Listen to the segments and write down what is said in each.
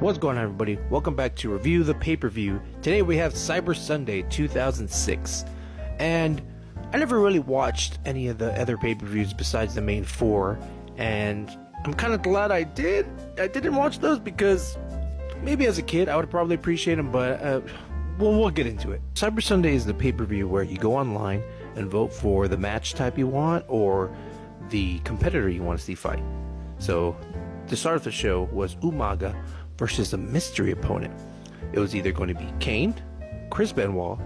What's going on, everybody? Welcome back to Review the Pay-Per-View. Today we have Cyber Sunday 2006, and I never really watched any of the other pay-per-views besides the main four, and I'm kind of glad I did. I didn't watch those because maybe as a kid I would probably appreciate them, but we'll get into it. Cyber Sunday is the pay-per-view where you go online and vote for the match type you want or the competitor you want to see fight. So the start of the show was Umaga versus a mystery opponent. It was either going to be Kane, Chris Benoit,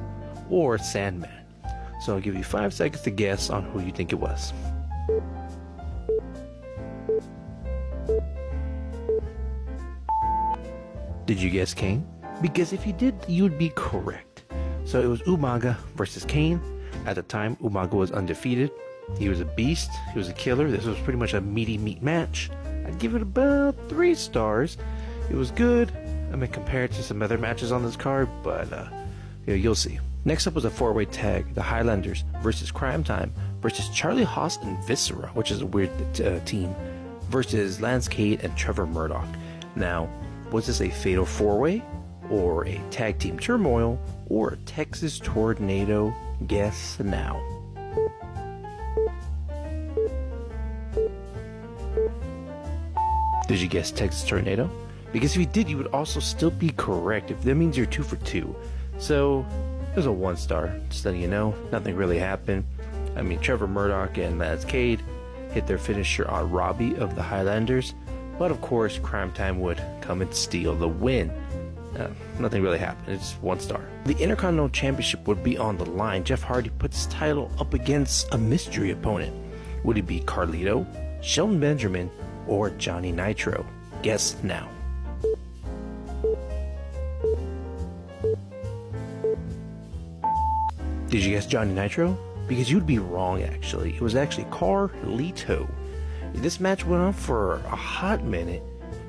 or Sandman. So I'll give you 5 seconds to guess on who you think it was. Did you guess Kane? Because if you did, you would be correct. So it was Umaga versus Kane. At the time, Umaga was undefeated. He was a beast. He was a killer. This was pretty much a meaty meat match. I'd give it about 3 stars. It was good. I mean, compared to some other matches on this card, but you'll see. Next up was a 4-way tag: the Highlanders versus Crime Time versus Charlie Haas and Viscera, which is a weird team, versus Lance Cade and Trevor Murdoch. Now, was this a fatal 4-way, or a tag team turmoil, or a Texas tornado? Guess now. Did you guess Texas tornado? Because if you did, you would also still be correct. If that means you're 2 for 2. So it was a 1 star. Just letting you know, nothing really happened. I mean, Trevor Murdoch and Lance Cade hit their finisher on Robbie of the Highlanders, but of course, Crime Time would come and steal the win. Nothing really happened. It's 1 star. The Intercontinental Championship would be on the line. Jeff Hardy puts his title up against a mystery opponent. Would it be Carlito, Shelton Benjamin, or Johnny Nitro? Guess now. Did you guess Johnny Nitro? Because you'd be wrong, actually. It was actually Carlito. This match went on for a hot minute.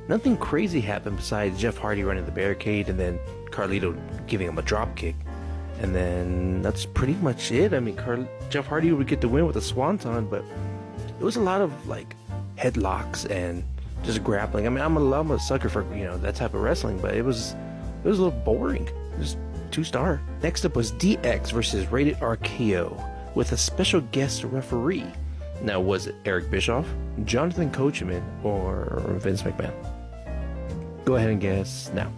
Nothing crazy happened besides Jeff Hardy running the barricade and then Carlito giving him a drop kick. And then that's pretty much it. I mean, Jeff Hardy would get the win with a swanton, but it was a lot of like headlocks and just grappling. I mean, I'm a sucker for that type of wrestling, but it was a little boring. Just 2 star. Next up was DX versus Rated RKO with a special guest referee. Now, was it Eric Bischoff, Jonathan Coachman, or Vince McMahon? Go ahead and guess now.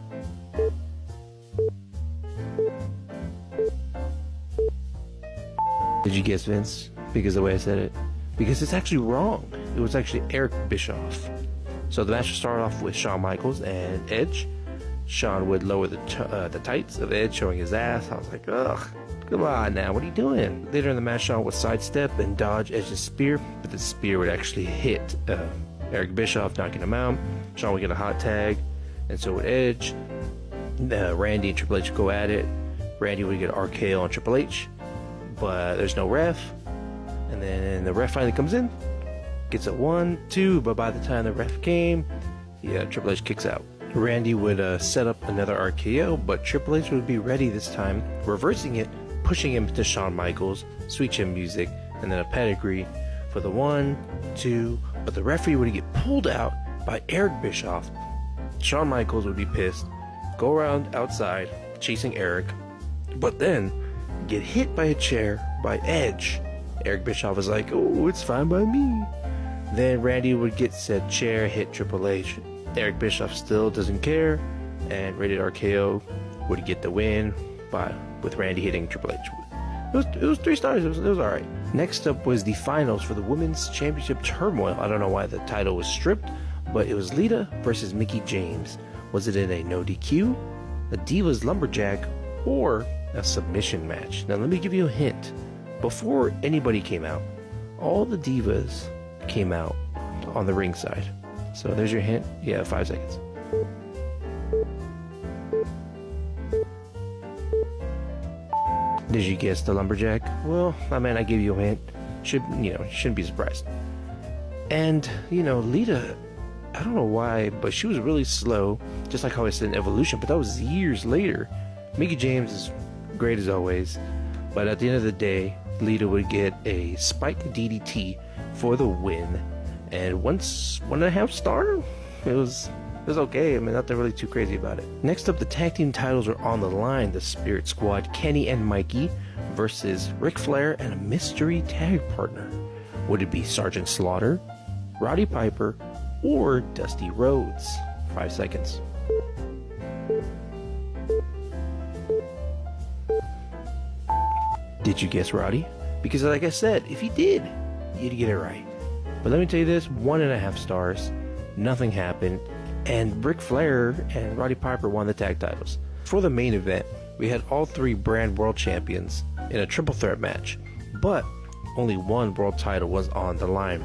Did you guess Vince? Because the way I said it? Because it's actually wrong. It was actually Eric Bischoff. So the match started off with Shawn Michaels and Edge. Shawn would lower the tights of Edge, showing his ass. I was like, ugh, come on now, what are you doing? Later in the match, Shawn would sidestep and dodge Edge's spear, but the spear would actually hit Eric Bischoff, knocking him out. Shawn would get a hot tag, and so would Edge. Randy and Triple H go at it. Randy would get an RKO on Triple H, but there's no ref. And then the ref finally comes in, gets a 1, 2, but by the time the ref came, Triple H kicks out. Randy would set up another RKO, but Triple H would be ready this time, reversing it, pushing him to Shawn Michaels, sweet chin music, and then a pedigree for the 1, 2, but the referee would get pulled out by Eric Bischoff. Shawn Michaels would be pissed, go around outside chasing Eric, but then get hit by a chair by Edge. Eric Bischoff is like, oh, it's fine by me. Then Randy would get said chair, hit Triple H. Eric Bischoff still doesn't care, and Rated RKO would get the win with Randy hitting Triple H. It was 3 stars. It was alright. Next up was the finals for the Women's Championship Turmoil. I don't know why the title was stripped, but it was Lita versus Mickie James. Was it in a no DQ, a Divas Lumberjack, or a submission match? Now let me give you a hint. Before anybody came out, all the Divas came out on the ringside. So there's your hint. 5 seconds. Did you guess the Lumberjack? Well, I gave you a hint. Shouldn't be surprised. And, Lita, I don't know why, but she was really slow, just like how I said in Evolution, but that was years later. Mickie James is great as always, but at the end of the day, Lita would get a spiked DDT for the win, and 1.5 star. It was It was okay. I mean, nothing really too crazy about it. Next up, the tag team titles are on the line. The Spirit Squad, Kenny and Mikey, versus Ric Flair and a mystery tag partner. Would it be Sergeant Slaughter, Roddy Piper, or Dusty Rhodes? 5 seconds. Did you guess Roddy? Because like I said, if you did, you'd get it right. But let me tell you this, 1.5 stars, nothing happened, and Ric Flair and Roddy Piper won the tag titles. For the main event, we had all 3 brand world champions in a triple threat match, but only one world title was on the line.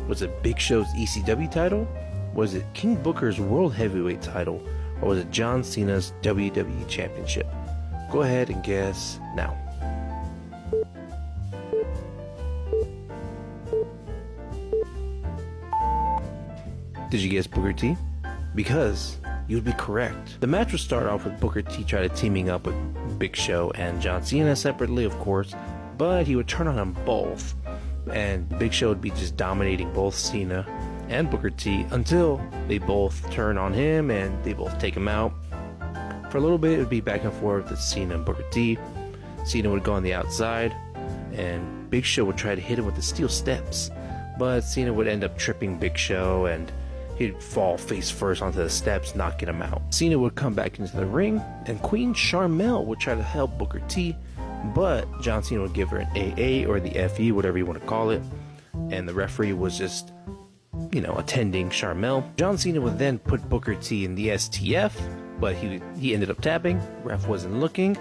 Was it Big Show's ECW title? Was it King Booker's World Heavyweight title? Or was it John Cena's WWE Championship? Go ahead and guess now. Did you guess Booker T? Because you would be correct. The match would start off with Booker T trying to teaming up with Big Show and John Cena separately, of course, but he would turn on them both, and Big Show would be just dominating both Cena and Booker T until they both turn on him and they both take him out. For a little bit, it would be back and forth with Cena and Booker T. Cena would go on the outside, and Big Show would try to hit him with the steel steps, but Cena would end up tripping Big Show, and he'd fall face first onto the steps, knocking him out. Cena would come back into the ring, and Queen Sharmell would try to help Booker T, but John Cena would give her an AA or the FE, whatever you want to call it, and the referee was just, attending Sharmell. John Cena would then put Booker T in the STF, but he ended up tapping. Ref wasn't looking.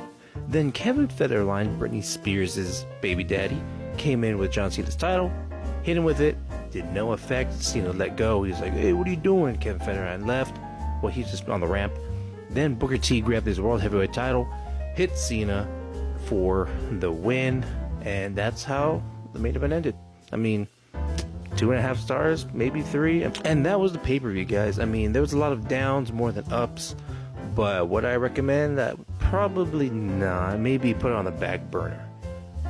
Then Kevin Federline, Britney Spears' baby daddy, came in with John Cena's title, hit him with it, did no effect. Cena let go. He's like, "Hey, what are you doing?" Kevin Federline left. Well, he's just on the ramp. Then Booker T grabbed his World Heavyweight title, hit Cena for the win, and that's how the main event ended. I mean, 2.5 stars, maybe 3. And that was the pay-per-view, guys. I mean, there was a lot of downs more than ups, but would I recommend that? Probably not. Maybe put it on the back burner.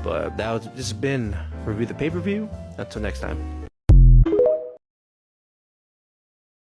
But this has been Review the Pay-Per-View. Until next time.